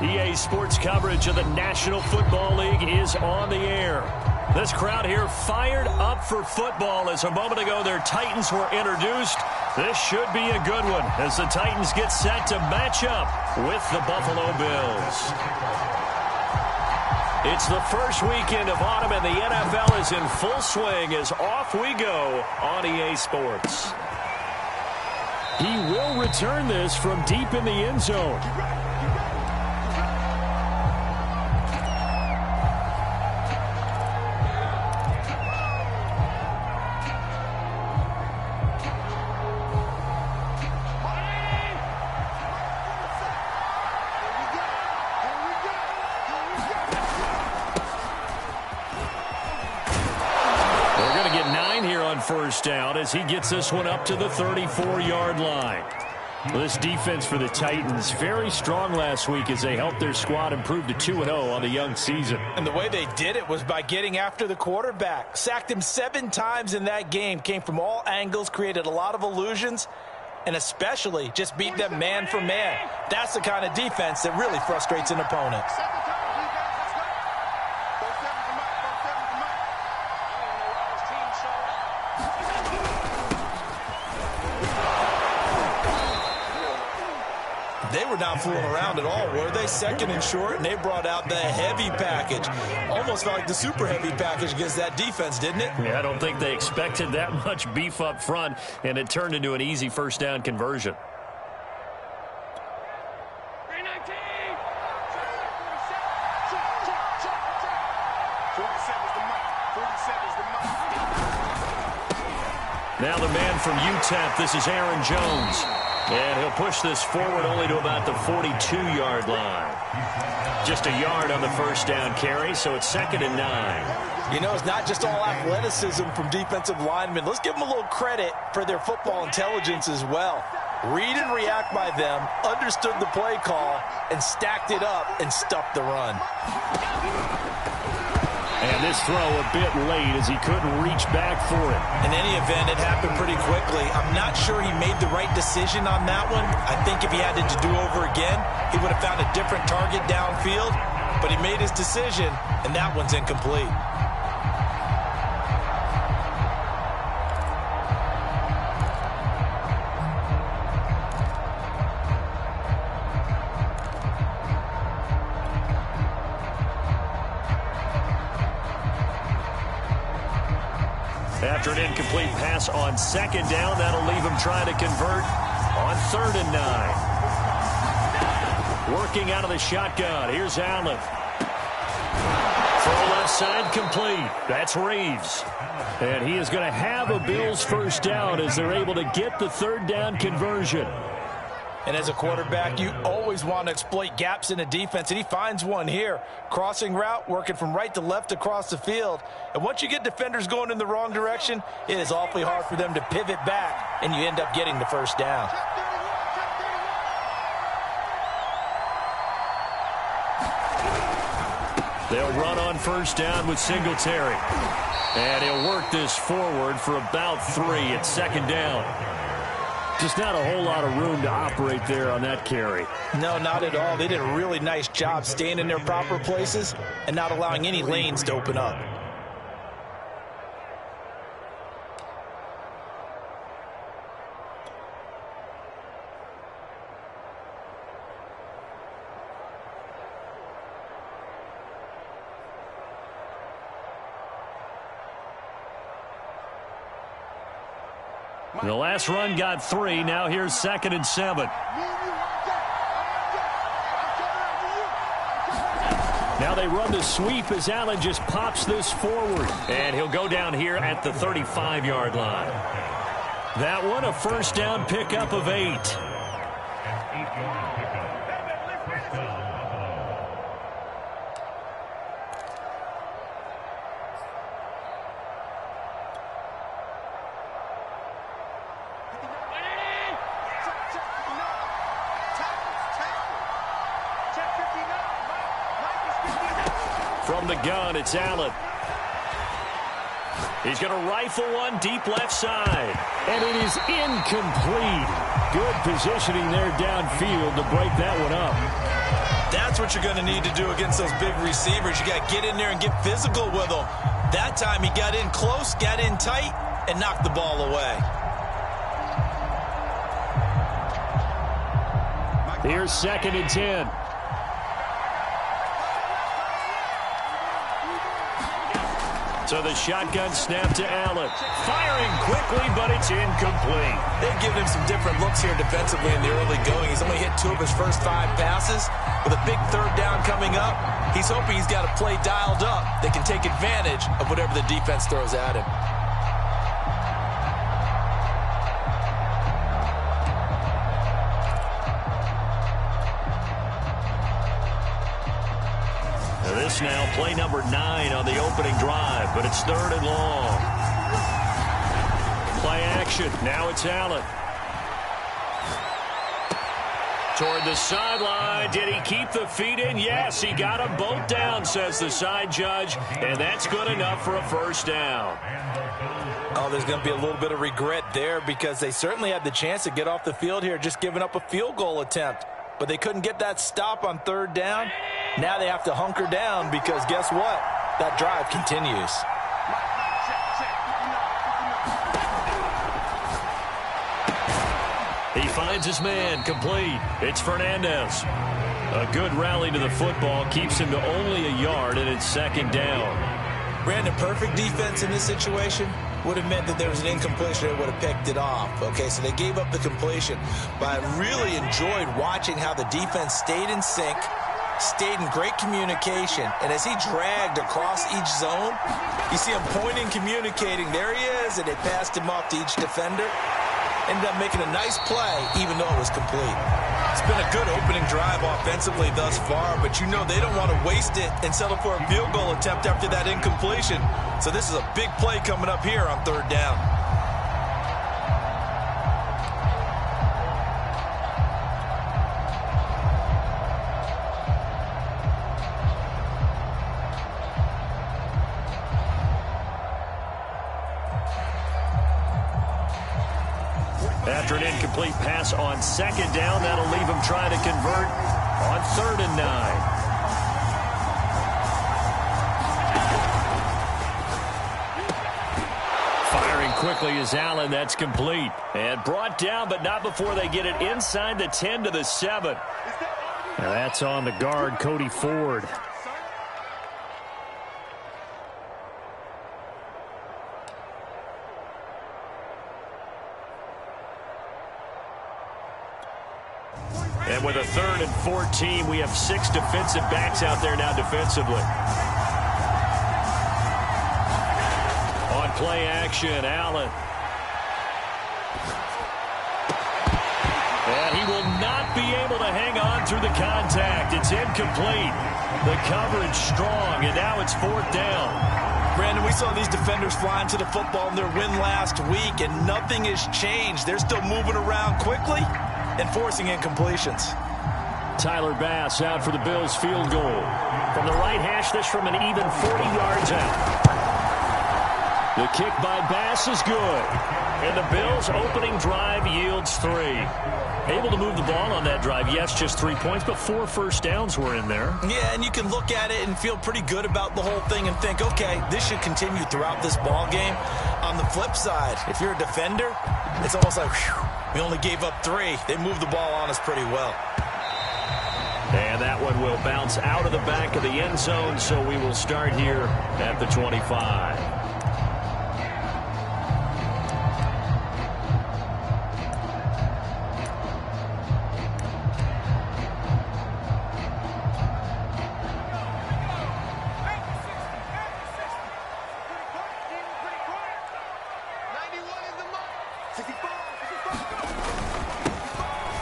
EA Sports coverage of the National Football League is on the air. This crowd here fired up for football as a moment ago their Titans were introduced. This should be a good one as the Titans get set to match up with the Buffalo Bills. It's the first weekend of autumn and the NFL is in full swing as off we go on EA Sports. He will return this from deep in the end zone. First down as he gets this one up to the 34-yard line. This defense for the Titans very strong last week as they helped their squad improve to 2-0 on the young season. And the way they did it was by getting after the quarterback. Sacked him 7 times in that game. Came from all angles, created a lot of illusions, and especially just beat them man for man. That's the kind of defense that really frustrates an opponent. They were not fooling around at all, were they? Second and short, and they brought out the heavy package. Almost felt like the super heavy package against that defense, didn't it? Yeah, I don't think they expected that much beef up front, and it turned into an easy first down conversion. Now the man from UTEP, this is Aaron Jones. And he'll push this forward only to about the 42-yard line. Just a yard on the first down carry, so it's 2nd and 9. You know, it's not just all athleticism from defensive linemen. Let's give them a little credit for their football intelligence as well. Read and react by them, understood the play call, and stacked it up and stuffed the run. And this throw a bit late as he couldn't reach back for it. In any event, it happened pretty quickly. I'm not sure he made the right decision on that one. I think if he had it to do over again, he would have found a different target downfield. But he made his decision, and that one's incomplete. After an incomplete pass on 2nd down, that'll leave him trying to convert on 3rd and 9. Working out of the shotgun. Here's Allen. Throw left side complete. That's Reeves. And he is going to have a Bills first down as they're able to get the 3rd down conversion. And as a quarterback, you always want to exploit gaps in a defense, and he finds one here. Crossing route, working from right to left across the field. And once you get defenders going in the wrong direction, it is awfully hard for them to pivot back, and you end up getting the first down. They'll run on first down with Singletary. And he'll work this forward for about 3 at 2nd down. Just not a whole lot of room to operate there on that carry. No, not at all. They did a really nice job staying in their proper places and not allowing any lanes to open up. The last run got 3. Now here's 2nd and 7. Now they run the sweep as Allen just pops this forward. And he'll go down here at the 35-yard line. That one a first down pickup of 8. From the gun, it's Allen. He's going to rifle one deep left side. And it is incomplete. Good positioning there downfield to break that one up. That's what you're going to need to do against those big receivers. You got to get in there and get physical with them. That time he got in close, got in tight, and knocked the ball away. Here's 2nd and 10. So the shotgun snap to Allen. Firing quickly, but it's incomplete. They've given him some different looks here defensively in the early going. He's only hit 2 of his first 5 passes. With a big 3rd down coming up, he's hoping he's got a play dialed up that can take advantage of whatever the defense throws at him. This now play number 9 on the opening drive, but it's 3rd and long. Play action. Now it's Allen. Toward the sideline. Did he keep the feet in? Yes, he got them both down, says the side judge, and that's good enough for a 1st down. Oh, there's going to be a little bit of regret there because they certainly had the chance to get off the field here, just giving up a field goal attempt. But they couldn't get that stop on 3rd down. Now they have to hunker down because guess what? That drive continues. He finds his man, complete. It's Fernandez. A good rally to the football keeps him to only a yard, and it's 2nd down. Brandon, perfect defense in this situation would have meant that there was an incompletion. They would have picked it off. Okay, so they gave up the completion. But I really enjoyed watching how the defense stayed in sync, stayed in great communication. And as he dragged across each zone, you see him pointing, communicating. There he is, and they passed him off to each defender. Ended up making a nice play, even though it was complete. It's been a good opening drive offensively thus far, but you know they don't want to waste it and settle for a field goal attempt after that incompletion. So this is a big play coming up here on 3rd down. After an incomplete pass on 2nd down, that'll leave him trying to convert on 3rd and 9. Firing quickly is Allen. That's complete. And brought down, but not before they get it inside the 10 to the 7. Now that's on the guard, Cody Ford. And with a 3rd and 14, we have 6 defensive backs out there now defensively. On play action, Allen. And he will not be able to hang on through the contact. It's incomplete. The coverage strong, and now it's 4th down. Brandon, we saw these defenders flying to the football in their win last week, and nothing has changed. They're still moving around quickly and forcing incompletions. Tyler Bass out for the Bills field goal. From the right hash, this from an even 40 yards out. The kick by Bass is good. And the Bills' opening drive yields 3. Able to move the ball on that drive. Yes, just 3 points, but 4 first downs were in there. Yeah, and you can look at it and feel pretty good about the whole thing and think, okay, this should continue throughout this ball game. On the flip side, if you're a defender, it's almost like, whew, we only gave up 3. They moved the ball on us pretty well. And that one will bounce out of the back of the end zone, so we will start here at the 25.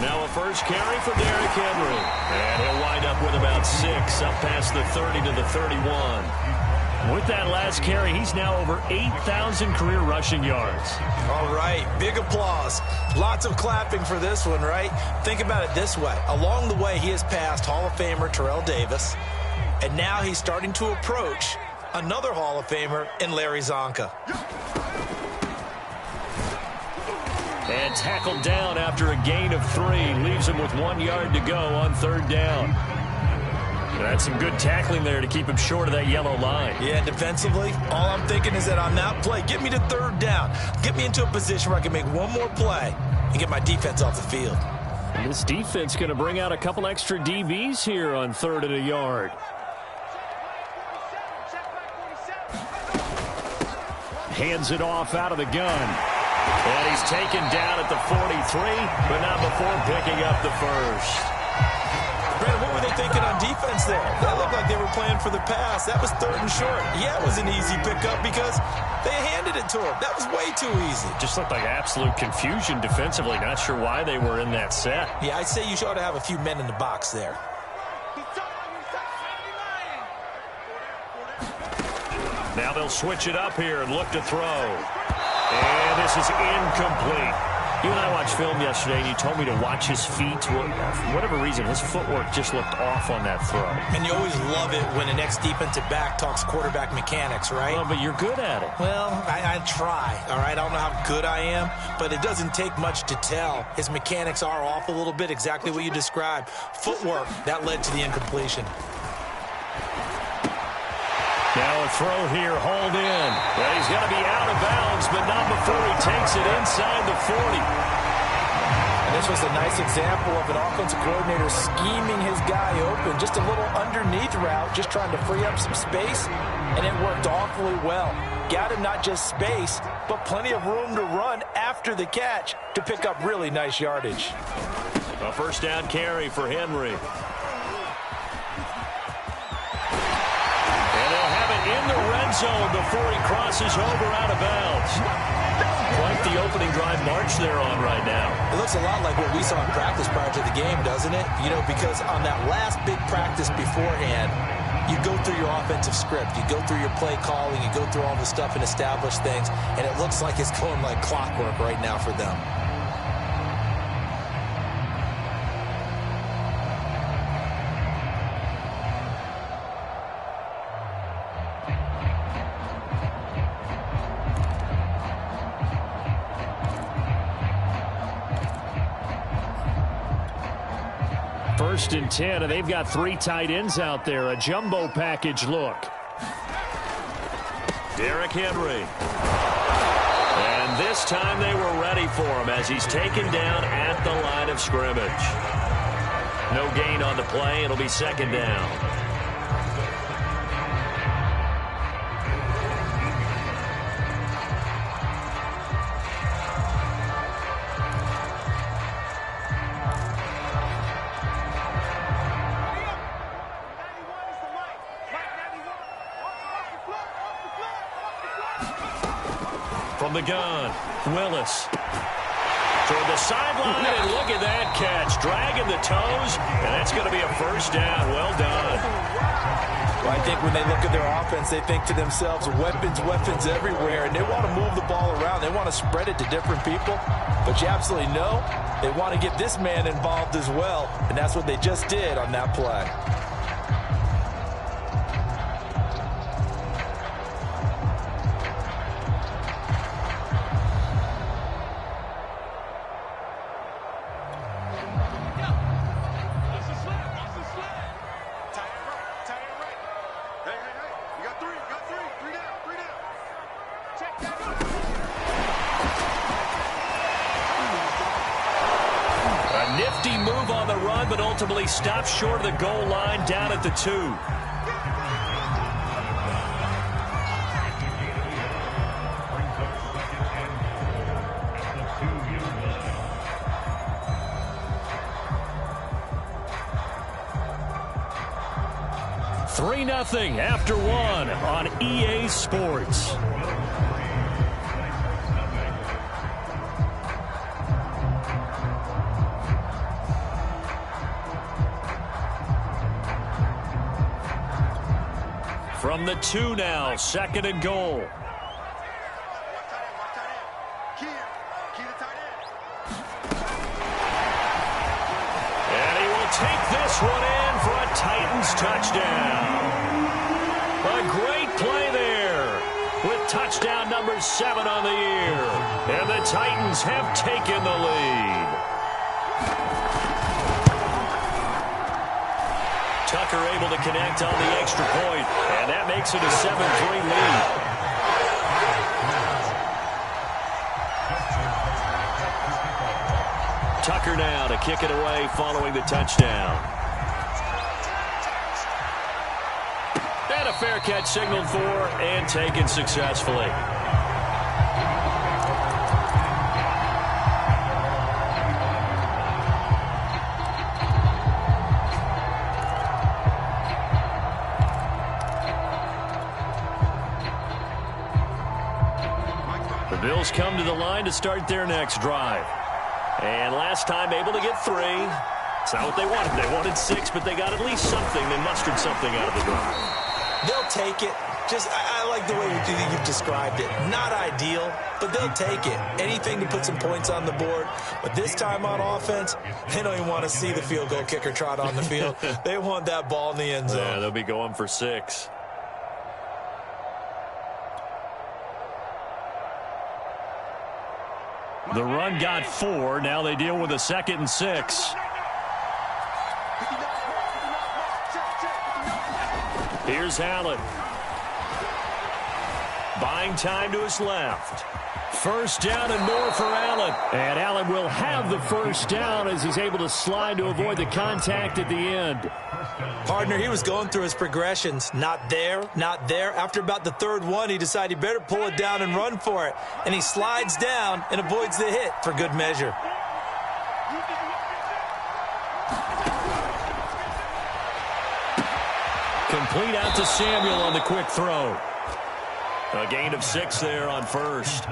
Now a first carry for Derrick Henry. And he'll wind up with about 6 up past the 30 to the 31. With that last carry, he's now over 8,000 career rushing yards. All right, big applause. Lots of clapping for this one, right? Think about it this way. Along the way, he has passed Hall of Famer Terrell Davis, and now he's starting to approach another Hall of Famer in Larry Zonka. And tackled down after a gain of 3. Leaves him with 1 yard to go on 3rd down. That's some good tackling there to keep him short of that yellow line. Yeah, defensively, all I'm thinking is that on that play, get me to third down. Get me into a position where I can make one more play and get my defense off the field. And this defense going to bring out a couple extra DBs here on 3rd and a yard. Hands it off out of the gun. And he's taken down at the 43, but not before picking up the first. Brandon, what were they thinking on defense there? That looked like they were playing for the pass. That was 3rd and short. Yeah, it was an easy pickup because they handed it to him. That was way too easy. Just looked like absolute confusion defensively. Not sure why they were in that set. Yeah, I'd say you ought to have a few men in the box there. Now they'll switch it up here and look to throw. And this is incomplete. You and I watched film yesterday, and you told me to watch his feet. For whatever reason, his footwork just looked off on that throw. And you always love it when an ex-defensive back talks quarterback mechanics, right? Well, but you're good at it. Well, I try, all right? I don't know how good I am, but it doesn't take much to tell. His mechanics are off a little bit, exactly what you described. Footwork, that led to the incompletion. Now a throw here, hauled in. Well, he's going to be out of bounds, but not before he takes it inside the 40. And this was a nice example of an offensive coordinator scheming his guy open. Just a little underneath route, just trying to free up some space, and it worked awfully well. Got him not just space, but plenty of room to run after the catch to pick up really nice yardage. A first down carry for Henry. In the red zone before he crosses over out of bounds. Quite the opening drive march they're on right now. It looks a lot like what we saw in practice prior to the game, doesn't it? You know, because on that last big practice beforehand, you go through your offensive script, you go through your play calling, you go through all the stuff and establish things, and it looks like it's going like clockwork right now for them. First and 10, and they've got 3 tight ends out there. A jumbo package look. Derrick Henry. And this time they were ready for him as he's taken down at the line of scrimmage. No gain on the play. It'll be 2nd down. From the gun, Willis. Toward the sideline, and look at that catch. Dragging the toes, and that's going to be a first down. Well done. Well, I think when they look at their offense, they think to themselves, weapons, weapons everywhere, and they want to move the ball around. They want to spread it to different people. But you absolutely know they want to get this man involved as well, and that's what they just did on that play. Nifty move on the run, but ultimately stopped short of the goal line down at the 2. Nothing after 1 on EA Sports. From the 2 now, 2nd and goal. And he will take this one in for a Titans touchdown. A great play there with touchdown number 7 on the year. And the Titans have taken the lead. Tucker kicker able to connect on the extra point, and that makes it a 7-3 lead. Tucker now to kick it away following the touchdown. And a fair catch signaled for and taken successfully. The Bills come to the line to start their next drive. And last time able to get 3. It's not what they wanted. They wanted 6, but they got at least something. They mustered something out of the drive. They'll take it. I like the way you've described it. Not ideal, but they'll take it. Anything to put some points on the board. But this time on offense, they don't even want to see the field goal kicker trot on the field. They want that ball in the end zone. Yeah, they'll be going for 6. The run got 4. Now they deal with a 2nd and 6. Here's Allen. Buying time to his left. First down and more for Allen. And Allen will have the first down as he's able to slide to avoid the contact at the end. Partner, he was going through his progressions. Not there, not there. After about the 3rd one, he decided he better pull it down and run for it. And he slides down and avoids the hit for good measure. Complete out to Samuel on the quick throw. A gain of 6 there on first.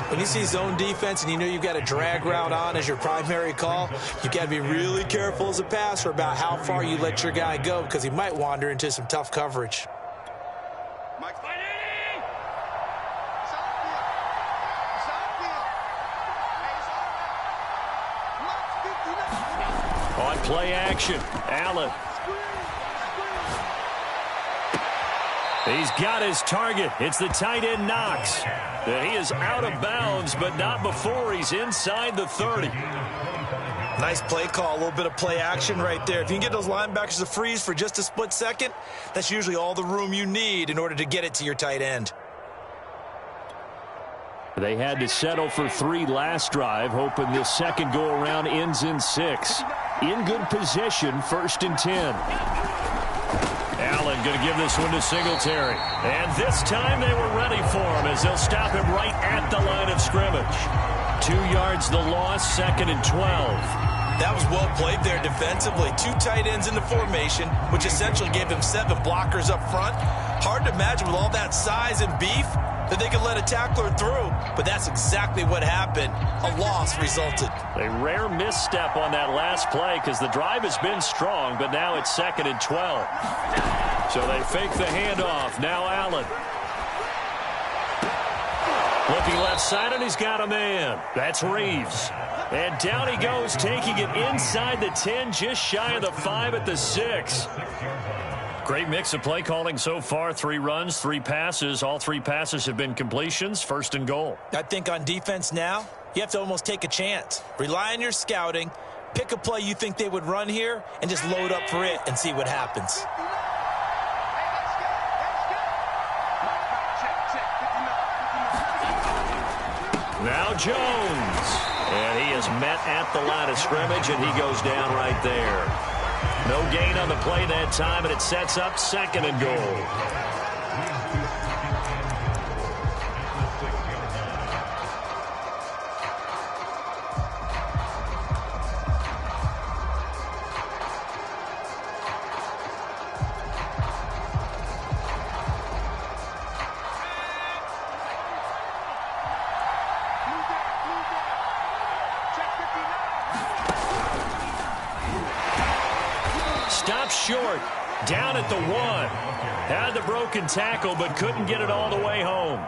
When you see zone defense and you know you've got a drag route on as your primary call, you've got to be really careful as a passer about how far you let your guy go because he might wander into some tough coverage. On play action, Allen. He's got his target. It's the tight end Knox. He is out of bounds, but not before he's inside the 30. Nice play call, a little bit of play action right there. If you can get those linebackers to freeze for just a split second, that's usually all the room you need in order to get it to your tight end. They had to settle for 3 last drive, hoping this second go-around ends in 6. In good position, 1st and 10. Allen going to give this one to Singletary. And this time they were ready for him as they'll stop him right at the line of scrimmage. 2 yards the loss, 2nd and 12. That was well played there defensively. 2 tight ends in the formation, which essentially gave him 7 blockers up front. Hard to imagine with all that size and beef that they could let a tackler through, but that's exactly what happened. A loss resulted. A rare misstep on that last play because the drive has been strong, but now it's 2nd and 12. So they fake the handoff. Now Allen. Looking left side, and he's got a man. That's Reeves. And down he goes, taking it inside the 10, just shy of the 5 at the 6. Great mix of play calling so far. 3 runs, 3 passes. All 3 passes have been completions. 1st and goal. I think on defense now, you have to almost take a chance. Rely on your scouting. Pick a play you think they would run here and just load up for it and see what happens. Now Jones. And he is met at the line of scrimmage, and he goes down right there. No gain on the play that time, and it sets up 2nd and goal. Stopped short, down at the 1. Had the broken tackle, but couldn't get it all the way home.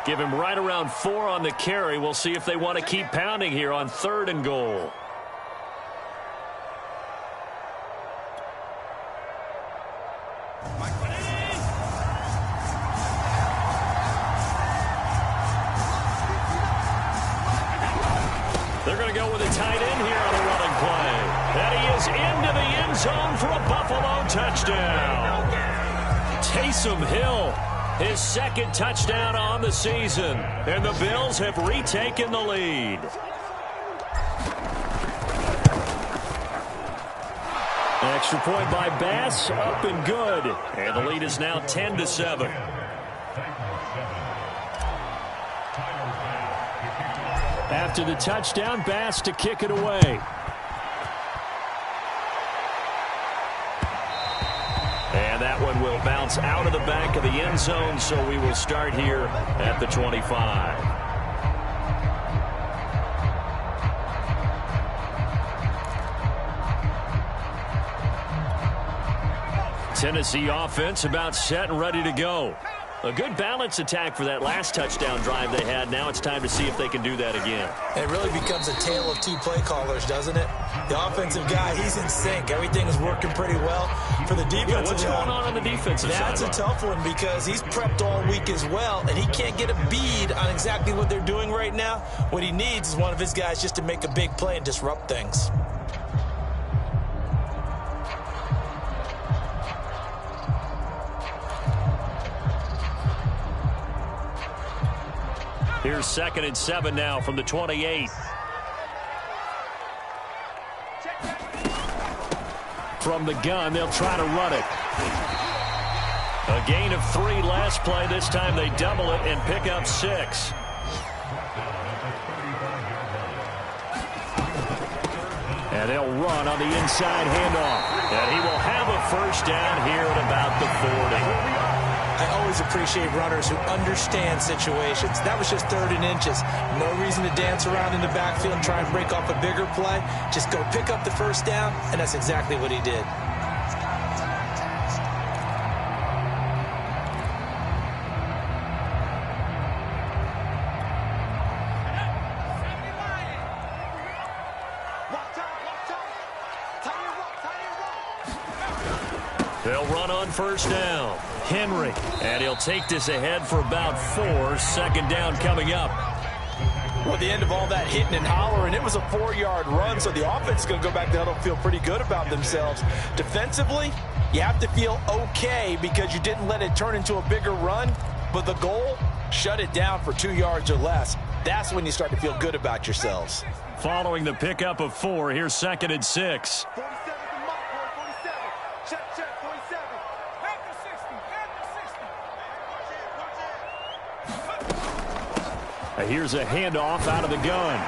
Give him right around 4 on the carry. We'll see if they want to keep pounding here on 3rd and goal. They're going to go with a tight end here on a running play. And he is into the end zone for a Buffalo touchdown. Taysom Hill, his second touchdown on the season. And the Bills have retaken the lead. Extra point by Bass, up and good. And the lead is now 10-7. After the touchdown, Bass to kick it away. And that one will bounce out of the back of the end zone, so we will start here at the 25. Tennessee offense about set and ready to go. A good balance attack for that last touchdown drive they had. Now it's time to see if they can do that again. It really becomes a tale of two play callers, doesn't it? The offensive guy, he's in sync. Everything is working pretty well. For the defensive guy, what's going on the defensive side? That's a tough one because he's prepped all week as well, and he can't get a bead on exactly what they're doing right now. What he needs is one of his guys just to make a big play and disrupt things. Here's 2nd and 7 now from the 28. From the gun, they'll try to run it. A gain of 3 last play. This time they double it and pick up 6. And they'll run on the inside handoff. And he will have a first down here at about the 40. I always appreciate runners who understand situations. That was just 3rd and inches. No reason to dance around in the backfield and try and break off a bigger play. Just go pick up the first down, and that's exactly what he did. They'll run on first down. Henry, and he'll take this ahead for about 4. 2nd down coming up. Well, the end of all that hitting and hollering, it was a 4-yard run, so the offense is going to go back to huddle and feel pretty good about themselves. Defensively, you have to feel okay because you didn't let it turn into a bigger run, but the goal, shut it down for 2 yards or less. That's when you start to feel good about yourselves. Following the pickup of 4, here's 2nd and 6. Here's a handoff out of the gun.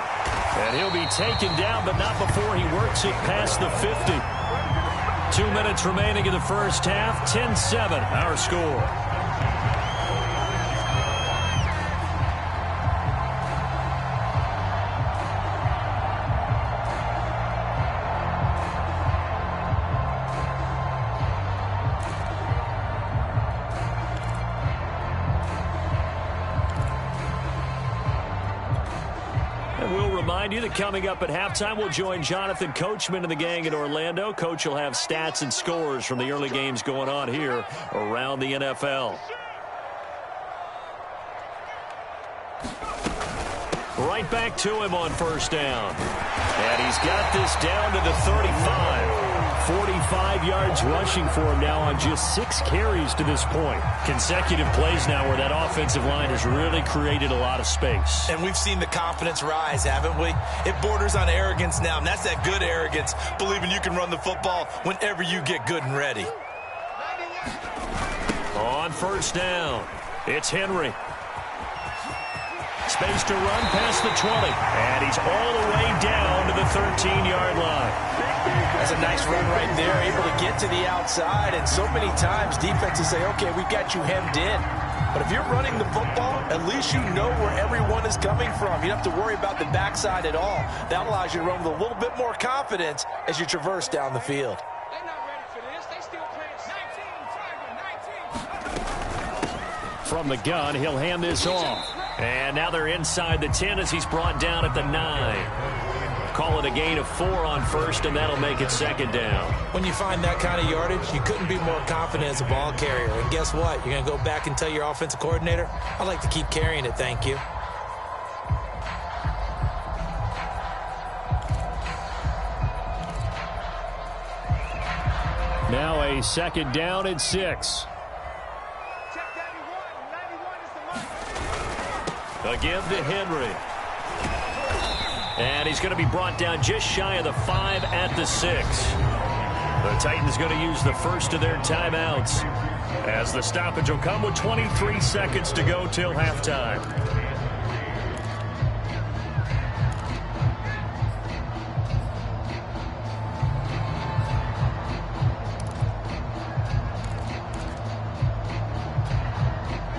And he'll be taken down, but not before he works it past the 50. 2 minutes remaining in the first half. 10-7, our score. You that coming up at halftime, we'll join Jonathan Coachman and the gang in Orlando. Coach will have stats and scores from the early games going on here around the NFL. Right back to him on first down. And he's got this down to the 35. 45 yards rushing for him now on just 6 carries to this point. Consecutive plays now where that offensive line has really created a lot of space. And we've seen the confidence rise, haven't we? It borders on arrogance now, and that's that good arrogance, believing you can run the football whenever you get good and ready. On first down, it's Henry. Space to run past the 20. And he's all the way down to the 13-yard line. That's a nice run right there, able to get to the outside. And so many times defenses say, okay, we've got you hemmed in. But if you're running the football, at least you know where everyone is coming from. You don't have to worry about the backside at all. That allows you to run with a little bit more confidence as you traverse down the field. They're not ready for this. They still playing 19. From the gun, he'll hand this off. And now they're inside the 10 as he's brought down at the 9. Call it a gain of 4 on first, and that'll make it 2nd down. When you find that kind of yardage, you couldn't be more confident as a ball carrier. And guess what? You're going to go back and tell your offensive coordinator, I'd like to keep carrying it, thank you. Now a second down and 6. Again to Henry. And he's going to be brought down just shy of the 5 at the 6. The Titans going to use the first of their timeouts, as the stoppage will come with 23 seconds to go till halftime.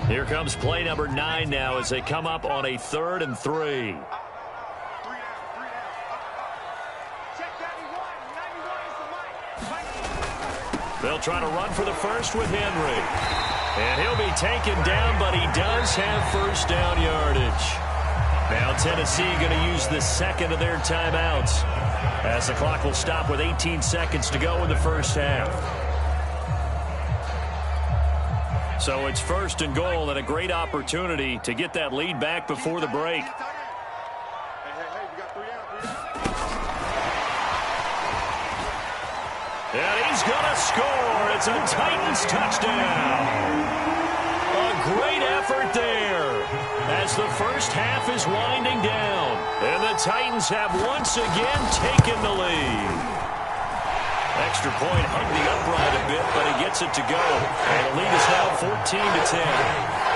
Here comes play number 9 now as they come up on a 3rd and 3. They'll try to run for the first with Henry. And he'll be taken down, but he does have first down yardage. Now Tennessee going to use the second of their timeouts, as the clock will stop with 18 seconds to go in the first half. So it's 1st and goal, and a great opportunity to get that lead back before the break. And he's going to score. It's a Titans touchdown. A great effort there as the first half is winding down. And the Titans have once again taken the lead. Extra point hung the upright a bit, but he gets it to go. And the lead is now 14-10.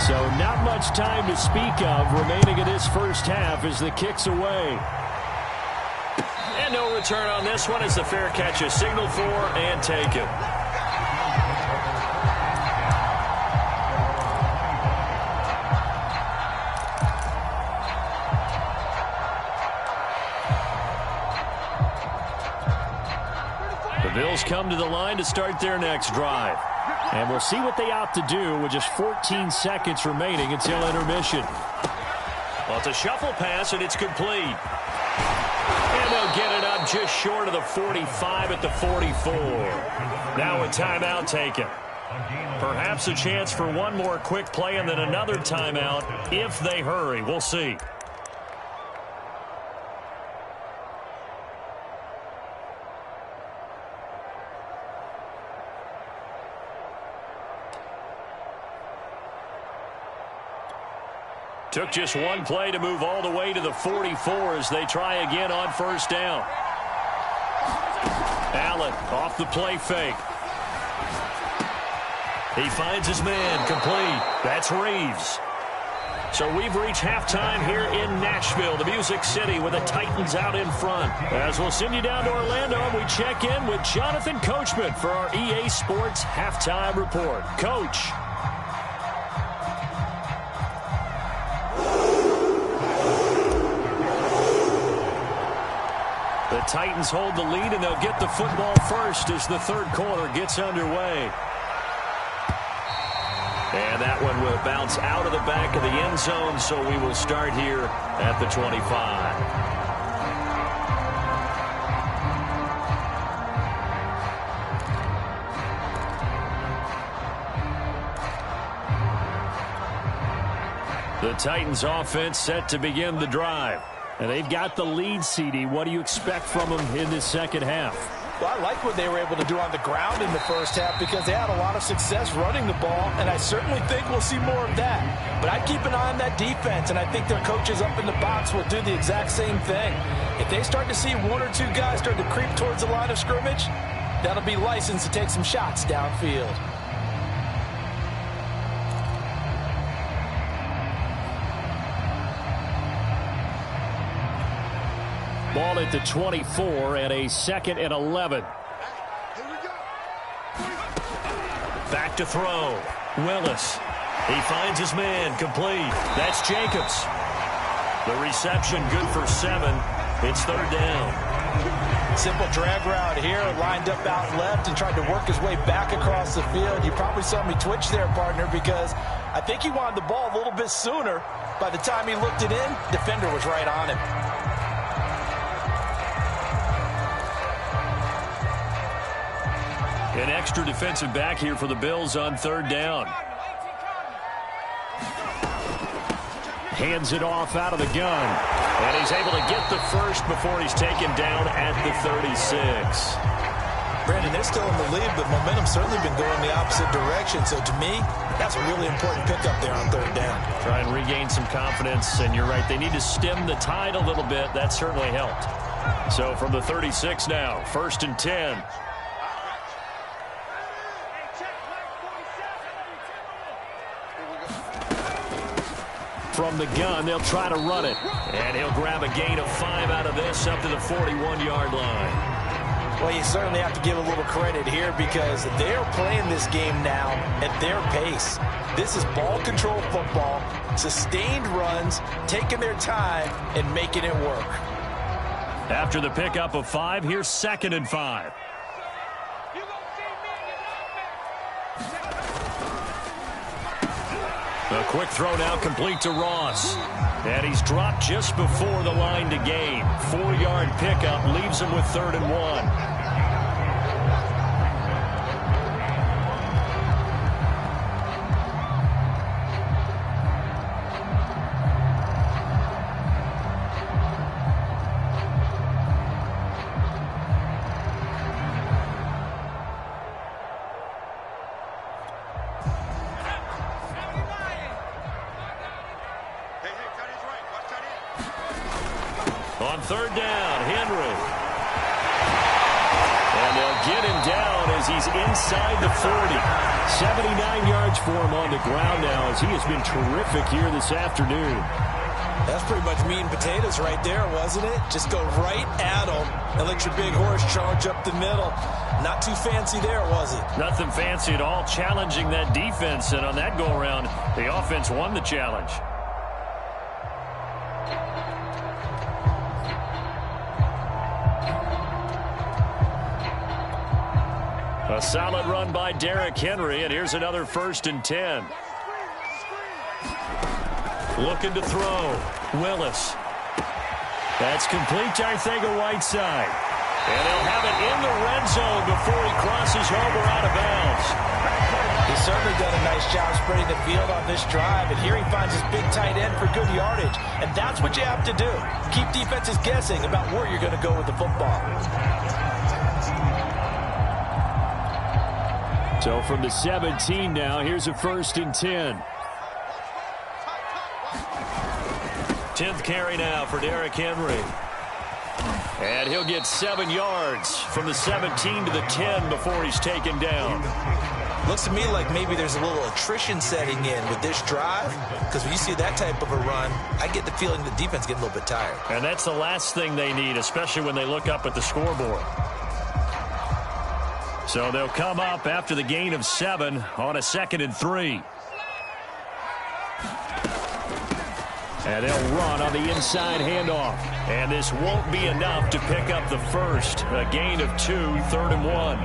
So not much time to speak of remaining in this first half as the kick's away. And no return on this one as the fair catch is signaled for and taken. The Bills come to the line to start their next drive. And we'll see what they opt to do with just 14 seconds remaining until intermission. Well, it's a shuffle pass, and it's complete. And they'll get it up just short of the 45 at the 44. Now a timeout taken. Perhaps a chance for one more quick play and then another timeout if they hurry. We'll see. Took just one play to move all the way to the 44 as they try again on first down. Allen off the play fake. He finds his man complete. That's Reeves. So we've reached halftime here in Nashville, the Music City, with the Titans out in front. As we'll send you down to Orlando, and we check in with Jonathan Coachman for our EA Sports Halftime Report. Coach. The Titans hold the lead, and they'll get the football first as the third quarter gets underway. And that one will bounce out of the back of the end zone, so we will start here at the 25. The Titans offense set to begin the drive. And they've got the lead, CD. What do you expect from them in this second half? Well, I like what they were able to do on the ground in the first half because they had a lot of success running the ball, and I certainly think we'll see more of that. But I'd keep an eye on that defense, and I think their coaches up in the box will do the exact same thing. If they start to see one or two guys start to creep towards the line of scrimmage, that'll be licensed to take some shots downfield. Ball at the 24 and a 2nd and 11. Back to throw. Willis. He finds his man complete. That's Jacobs. The reception good for 7. It's 3rd down. Simple drag route here, lined up out left and tried to work his way back across the field. You probably saw me twitch there, partner, because I think he wanted the ball a little bit sooner. By the time he looked it in, defender was right on him. An extra defensive back here for the Bills on 3rd down. Hands it off out of the gun. And he's able to get the first before he's taken down at the 36. Brandon, they're still in the lead, but momentum's certainly been going the opposite direction. So to me, that's a really important pickup there on third down. Try and regain some confidence, and you're right, they need to stem the tide a little bit. That certainly helped. So from the 36 now, 1st and 10. From the gun, they'll try to run it. And he'll grab a gain of 5 out of this up to the 41-yard line. Well, you certainly have to give a little credit here because they're playing this game now at their pace. This is ball control football, sustained runs, taking their time, and making it work. After the pickup of 5, here's 2nd and 5. A quick throw now complete to Ross. And he's dropped just before the line to gain. 4-yard pickup leaves him with 3rd and 1. On 3rd down, Henry. And they'll get him down as he's inside the 40. 79 yards for him on the ground now as he has been terrific here this afternoon. That's pretty much meat and potatoes right there, wasn't it? Just go right at him and let your big horse charge up the middle. Not too fancy there, was it? Nothing fancy at all, challenging that defense. And on that go-around, the offense won the challenge. A solid run by Derrick Henry, and here's another 1st and 10. Looking to throw. Willis. That's complete to Arcega-Whiteside. And he'll have it in the red zone before he crosses over out of bounds. He's certainly done a nice job spreading the field on this drive, and here he finds his big tight end for good yardage. And that's what you have to do. Keep defenses guessing about where you're going to go with the football. So from the 17 now, here's a 1st and 10. 10th carry now for Derrick Henry. And he'll get 7 yards from the 17 to the 10 before he's taken down. Looks to me like maybe there's a little attrition setting in with this drive, because when you see that type of a run, I get the feeling the defense getting a little bit tired. And that's the last thing they need, especially when they look up at the scoreboard. So they'll come up after the gain of 7 on a 2nd and 3. And they'll run on the inside handoff. And this won't be enough to pick up the first. A gain of 2, 3rd and 1.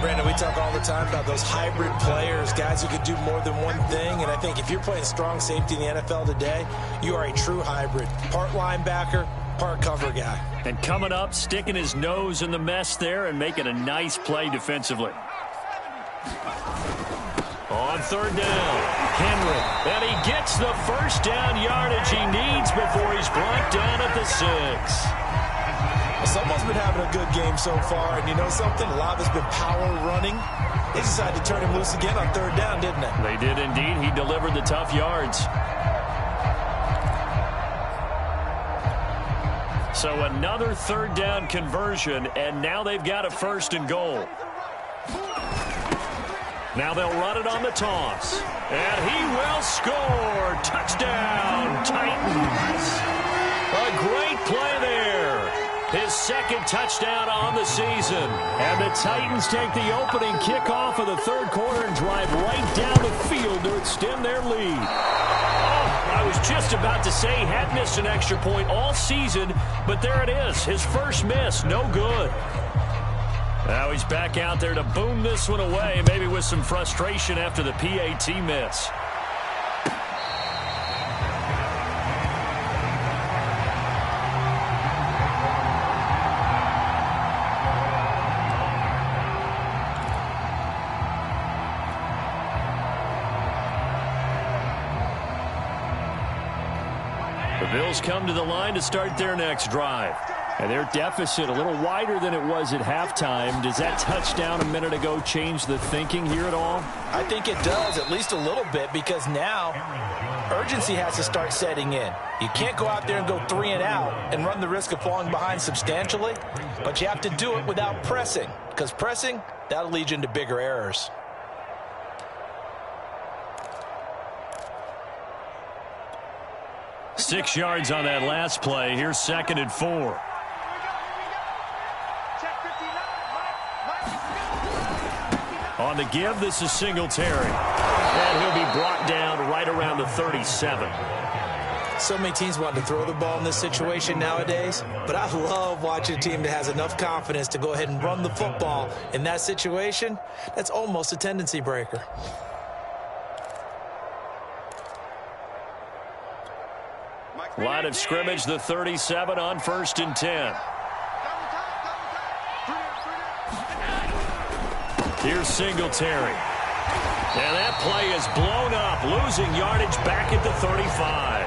Brandon, we talk all the time about those hybrid players, guys who can do more than one thing. And I think if you're playing strong safety in the NFL today, you are a true hybrid. Part linebacker, part cover guy. And coming up, sticking his nose in the mess there and making a nice play defensively. On 3rd down, Henry. And he gets the first down yardage he needs before he's brought down at the 6. Someone's been having a good game so far, and you know something? A lot of it's been power running. They decided to turn him loose again on 3rd down, didn't they? They did indeed. He delivered the tough yards. So another 3rd down conversion, and now they've got a 1st and goal. Now they'll run it on the toss. And he will score. Touchdown, Titans. A great play there. His 2nd touchdown on the season. And the Titans take the opening kickoff of the 3rd quarter and drive right down the field to extend their lead. Oh, I was just about to say he had missed an extra point all season, but there it is. His first miss, no good. Now he's back out there to boom this one away, maybe with some frustration after the PAT miss. Bills come to the line to start their next drive. And their deficit a little wider than it was at halftime. Does that touchdown a minute ago change the thinking here at all? I think it does, at least a little bit, because now urgency has to start setting in. You can't go out there and go 3 and out and run the risk of falling behind substantially, but you have to do it without pressing, because pressing, that'll lead you into bigger errors. Six yards on that last play. Here's 2nd and 4. On the give, this is Singletary. And he'll be brought down right around the 37. So many teams want to throw the ball in this situation nowadays, but I love watching a team that has enough confidence to go ahead and run the football. In that situation, that's almost a tendency breaker. Line of scrimmage, the 37 on 1st and 10. Here's Singletary. And that play is blown up, losing yardage back at the 35.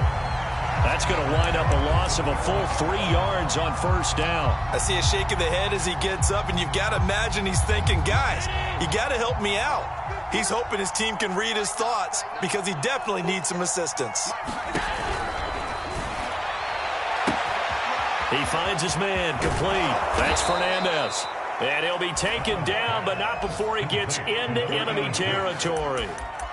That's going to wind up a loss of a full 3 yards on 1st down. I see a shake of the head as he gets up, and you've got to imagine he's thinking, guys, you got to help me out. He's hoping his team can read his thoughts because he definitely needs some assistance. He finds his man, complete. That's Fernandez. And he'll be taken down, but not before he gets into enemy territory.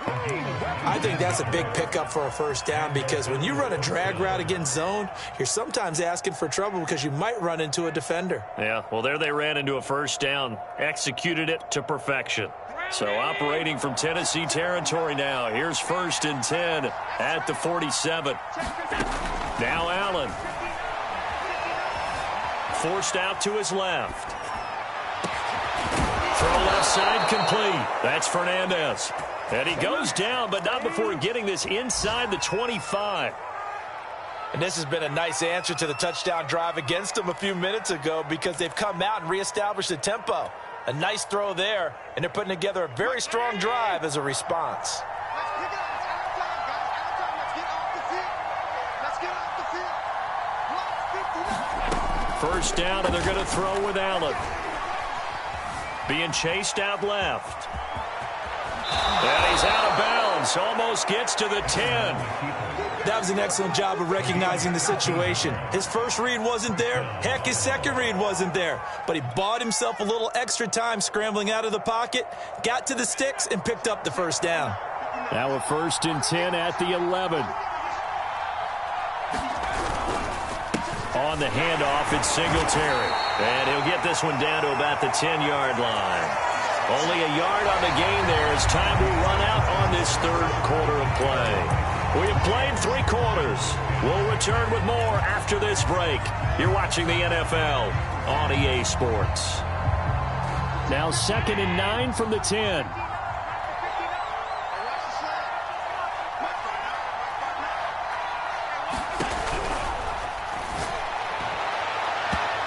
I think that's a big pickup for a 1st down, because when you run a drag route against zone, you're sometimes asking for trouble because you might run into a defender. Yeah, well, there they ran into a 1st down, executed it to perfection. So operating from Tennessee territory now. Here's 1st and 10 at the 47. Now Allen. Forced out to his left. Throw left side complete. That's Fernandez. And he goes down, but not before getting this inside the 25. And this has been a nice answer to the touchdown drive against them a few minutes ago, because they've come out and reestablished the tempo. A nice throw there, and they're putting together a very strong drive as a response. First down, and they're going to throw with Allen. Being chased out left. And he's out of bounds. Almost gets to the 10. That was an excellent job of recognizing the situation. His first read wasn't there. Heck, his second read wasn't there. But he bought himself a little extra time scrambling out of the pocket, got to the sticks, and picked up the 1st down. Now a 1st and 10 at the 11. On the handoff, it's Singletary. And he'll get this one down to about the 10-yard line. Only a yard on the gain there as time will run out on this 3rd quarter of play. We have played 3 quarters. We'll return with more after this break. You're watching the NFL on EA Sports. Now 2nd and 9 from the 10.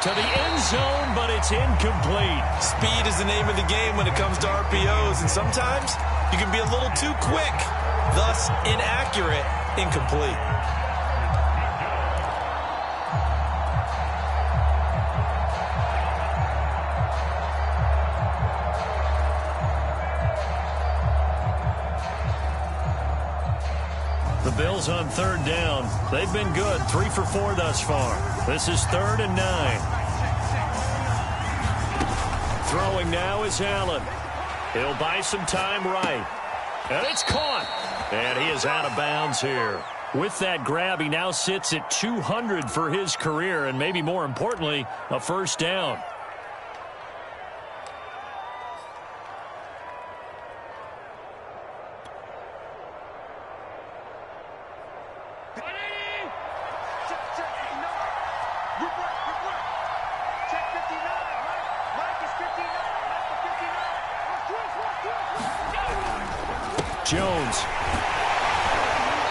To the end zone, but it's incomplete. Speed is the name of the game when it comes to RPOs, and sometimes you can be a little too quick, thus inaccurate, incomplete. The Bills on 3rd down. They've been good, 3 for 4 thus far. This is 3rd and 9. Throwing now is Allen. He'll buy some time right. And it's caught. And he is out of bounds here. With that grab, he now sits at 200 for his career, and maybe more importantly, a 1st down. Jones.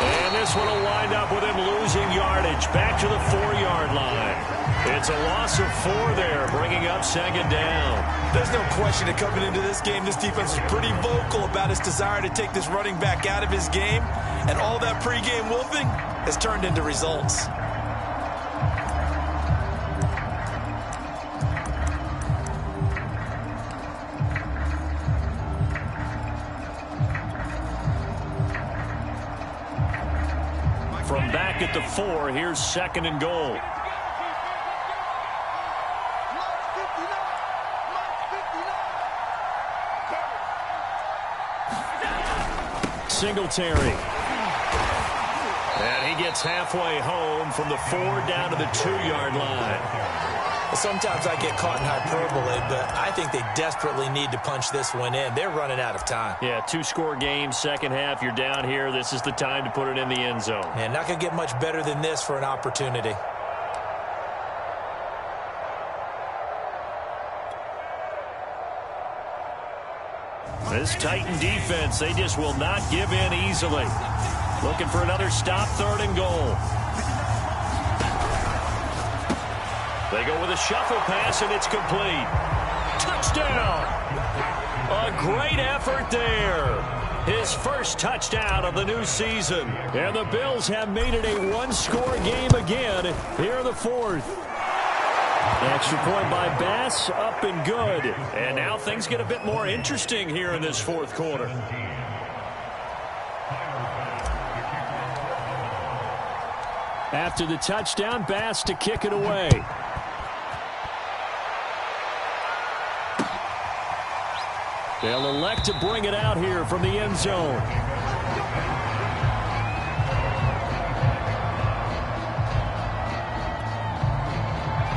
And this one will wind up with him losing yardage back to the 4-yard line. It's a loss of 4 there, bringing up 2nd down. There's no question that coming into this game, this defense is pretty vocal about its desire to take this running back out of his game, and all that pregame wolfing has turned into results. at the 4. Here's 2nd and goal. Singletary. And he gets halfway home from the 4 down to the 2-yard line. Sometimes I get caught in hyperbole, but I think they desperately need to punch this one in. They're running out of time. Yeah, 2-score game, second half. You're down here. This is the time to put it in the end zone. And not going to get much better than this for an opportunity. This Titan defense, they just will not give in easily. Looking for another stop, 3rd and goal. They go with a shuffle pass, and it's complete. Touchdown! A great effort there. His first touchdown of the new season. And the Bills have made it a 1-score game again here in the 4th. Extra point by Bass, up and good. And now things get a bit more interesting here in this 4th quarter. After the touchdown, Bass to kick it away. They'll elect to bring it out here from the end zone.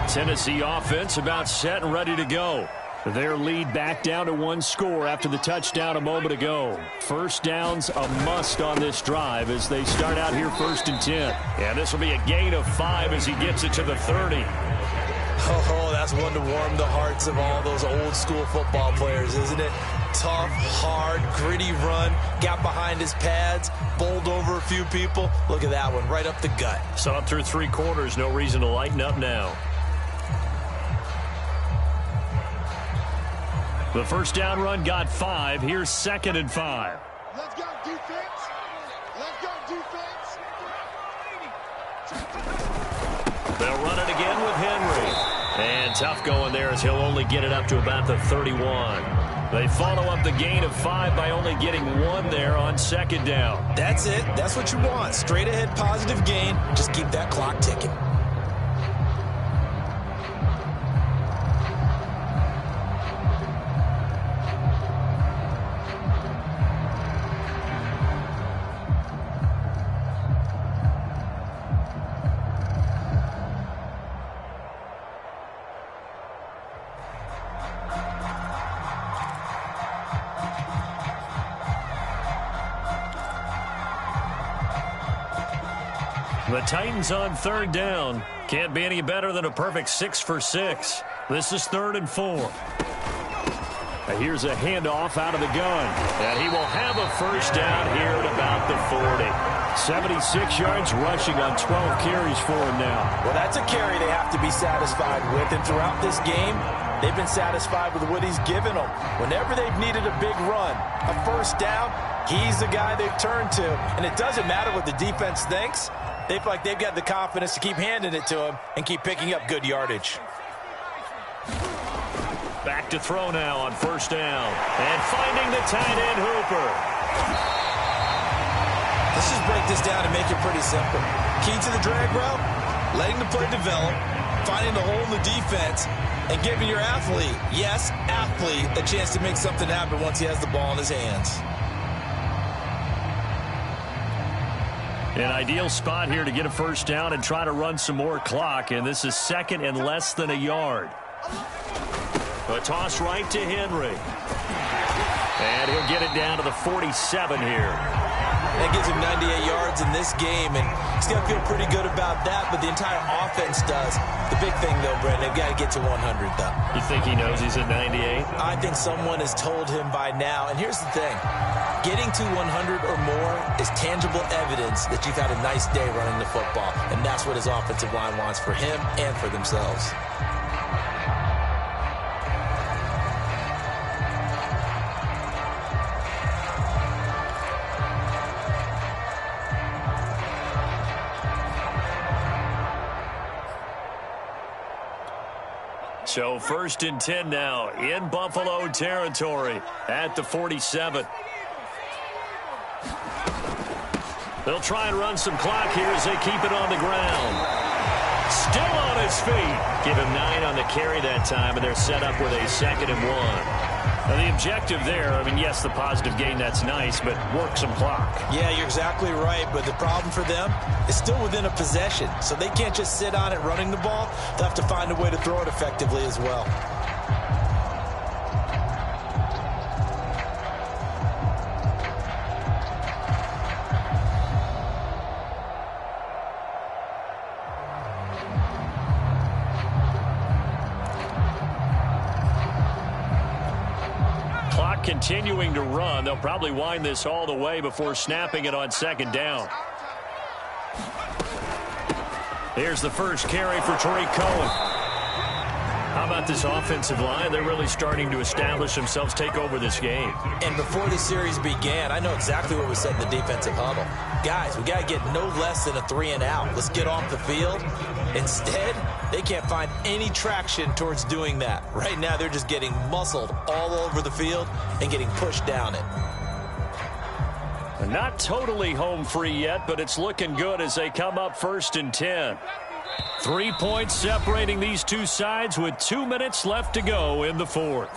Tennessee offense about set and ready to go. Their lead back down to 1 score after the touchdown a moment ago. First down's a must on this drive as they start out here 1st and 10. And this will be a gain of 5 as he gets it to the 30. Oh, that's one to warm the hearts of all those old school football players, isn't it? Tough, hard, gritty run, got behind his pads, bowled over a few people. Look at that one, right up the gut. Saw it through 3 quarters, no reason to lighten up now. The first down run got 5. Here's 2nd and 5. Let's go, defense. Let's go, defense. They'll run it again with Henry. And tough going there as he'll only get it up to about the 31. They follow up the gain of 5 by only getting 1 there on 2nd down. That's it. That's what you want. Straight ahead positive gain. Just keep that clock ticking. The Titans on 3rd down. Can't be any better than a perfect 6 for 6. This is 3rd and 4. Here's a handoff out of the gun. And he will have a first down here at about the 40. 76 yards rushing on 12 carries for him now. Well, that's a carry they have to be satisfied with. And throughout this game, they've been satisfied with what he's given them. Whenever they've needed a big run, a first down, he's the guy they've turned to. And it doesn't matter what the defense thinks. They feel like they've got the confidence to keep handing it to him and keep picking up good yardage. Back to throw now on 1st down. And finding the tight end, Hooper. Let's just break this down and make it pretty simple. Key to the drag route, letting the play develop, finding the hole in the defense, and giving your athlete, yes, athlete, a chance to make something happen once he has the ball in his hands. An ideal spot here to get a first down and try to run some more clock, and this is 2nd and less than a yard. A toss right to Henry. And he'll get it down to the 47 here. That gives him 98 yards in this game, and he's got to feel pretty good about that, but the entire offense does. The big thing, though, Brent, they've got to get to 100, though. You think he knows he's at 98? I think someone has told him by now, and here's the thing. Getting to 100 or more is tangible evidence that you've had a nice day running the football, and that's what his offensive line wants for him and for themselves. So 1st and 10 now in Buffalo territory at the 47. They'll try and run some clock here as they keep it on the ground. Still on his feet. Give him 9 on the carry that time, and they're set up with a 2nd and 1. Now, the objective there, I mean, yes, the positive gain, that's nice, but work some clock. Yeah, you're exactly right, but the problem for them is still within a possession, so they can't just sit on it running the ball. They'll have to find a way to throw it effectively as well. Continuing to run. They'll probably wind this all the way before snapping it on 2nd down. Here's the first carry for Tariq Cohen. How about this offensive line? They're really starting to establish themselves, take over this game. And before the series began, I know exactly what was said in the defensive huddle. Guys, we got to get no less than a 3 and out. Let's get off the field. Instead, they can't find any traction towards doing that. Right now, they're just getting muscled all over the field and getting pushed down it. Not totally home free yet, but it's looking good as they come up 1st and 10. 3 points separating these two sides with 2 minutes left to go in the 4th.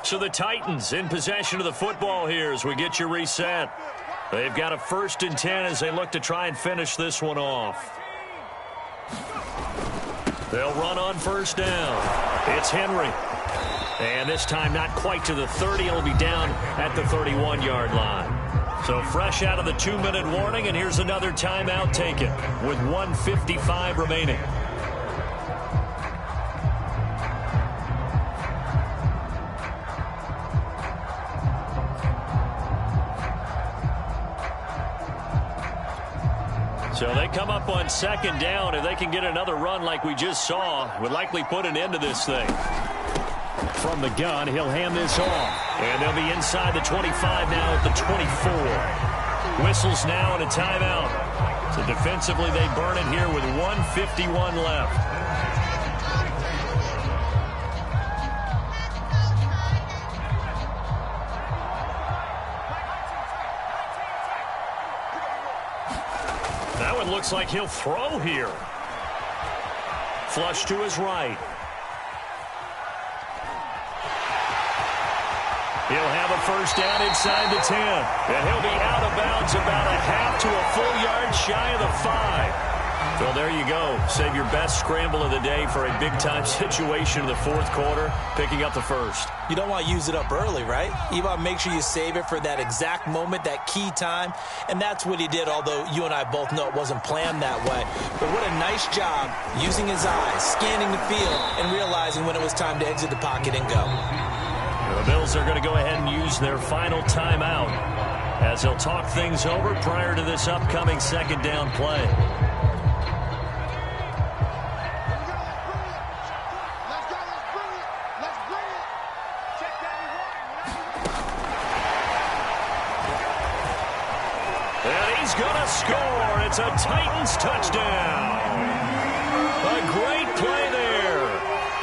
So the Titans in possession of the football here as we get you reset. They've got a 1st and 10 as they look to try and finish this one off. They'll run on 1st down. It's Henry. And this time not quite to the 30. It'll be down at the 31-yard line. So fresh out of the 2-minute warning, and here's another timeout taken with 1:55 remaining. So they come up on 2nd down. If they can get another run like we just saw, would likely put an end to this thing. From the gun, he'll hand this off. And they'll be inside the 25 now at the 24. Whistles now and a timeout. So defensively, they burn it here with 1:51 left. Looks like he'll throw here. Flush to his right. He'll have a 1st down inside the 10. And he'll be out of bounds about a half to a full yard shy of the 5. Well, there you go. Save your best scramble of the day for a big-time situation in the 4th quarter, picking up the 1st. You don't want to use it up early, right? You want to make sure you save it for that exact moment, that key time. And that's what he did, although you and I both know it wasn't planned that way. But what a nice job using his eyes, scanning the field, and realizing when it was time to exit the pocket and go. The Bills are going to go ahead and use their final timeout as they'll talk things over prior to this upcoming 2nd down play. Score. It's a Titans touchdown. A great play there.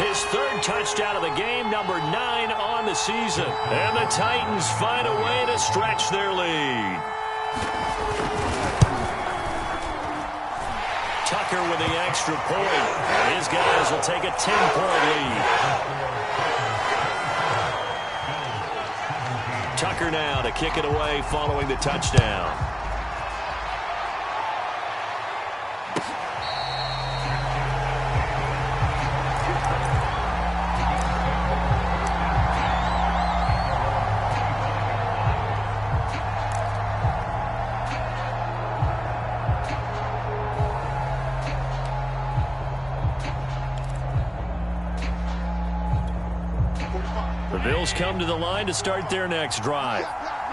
His 3rd touchdown of the game, number 9 on the season. And the Titans find a way to stretch their lead. Tucker with the extra point. And his guys will take a 10-point lead. Tucker now to kick it away following the touchdown. The Bills come to the line to start their next drive.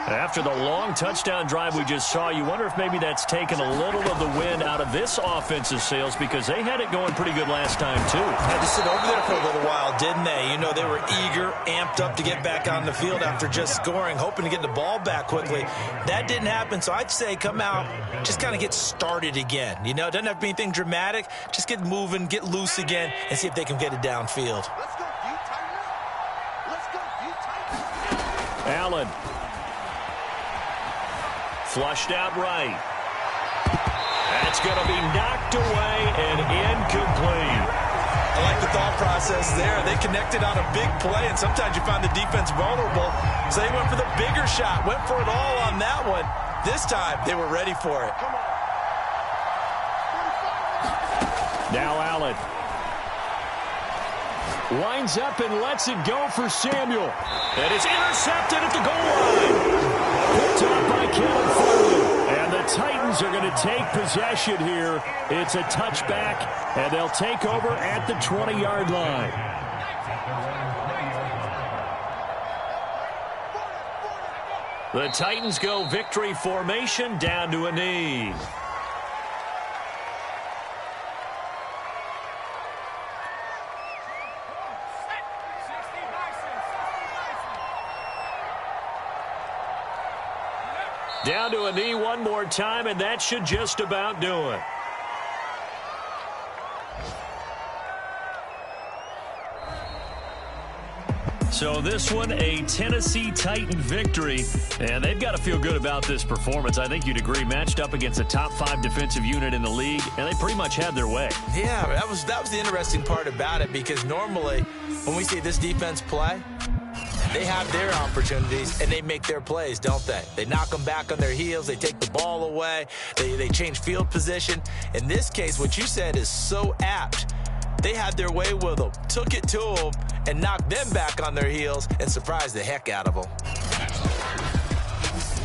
After the long touchdown drive we just saw, you wonder if maybe that's taken a little of the wind out of this offensive sails, because they had it going pretty good last time, too. Had to sit over there for a little while, didn't they? You know, they were eager, amped up to get back on the field after just scoring, hoping to get the ball back quickly. That didn't happen, so I'd say come out, just kind of get started again. You know, it doesn't have to be anything dramatic. Just get moving, get loose again, and see if they can get it downfield. Let's go, you Titans. Let's go, you Titans. Allen. Flushed out right. That's going to be knocked away and incomplete. I like the thought process there. They connected on a big play, and sometimes you find the defense vulnerable. So they went for the bigger shot, went for it all on that one. This time, they were ready for it. Now Allen. Winds up and lets it go for Samuel. And it's intercepted at the goal line. Picked up by Kevin Farley. And the Titans are going to take possession here. It's a touchback, and they'll take over at the 20-yard line. The Titans go victory formation down to a knee. Down to a knee one more time, and that should just about do it. So this one, a Tennessee Titan victory, and they've got to feel good about this performance. I think you'd agree, matched up against a top-5 defensive unit in the league, and they pretty much had their way. Yeah, that was the interesting part about it, because normally when we see this defense play, they have their opportunities, and they make their plays, don't they? They knock them back on their heels. They take the ball away. They change field position. In this case, what you said is so apt. They had their way with them, took it to them, and knocked them back on their heels and surprised the heck out of them.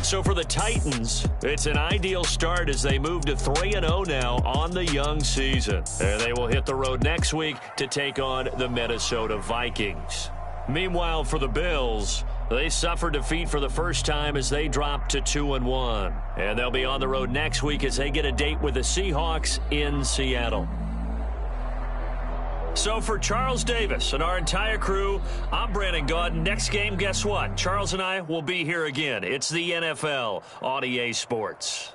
So for the Titans, it's an ideal start as they move to 3-0 now on the young season. And they will hit the road next week to take on the Minnesota Vikings. Meanwhile, for the Bills, they suffered defeat for the first time as they dropped to 2-1. And they'll be on the road next week as they get a date with the Seahawks in Seattle. So for Charles Davis and our entire crew, I'm Brandon Gaudin. Next game, guess what? Charles and I will be here again. It's the NFL on EA Sports.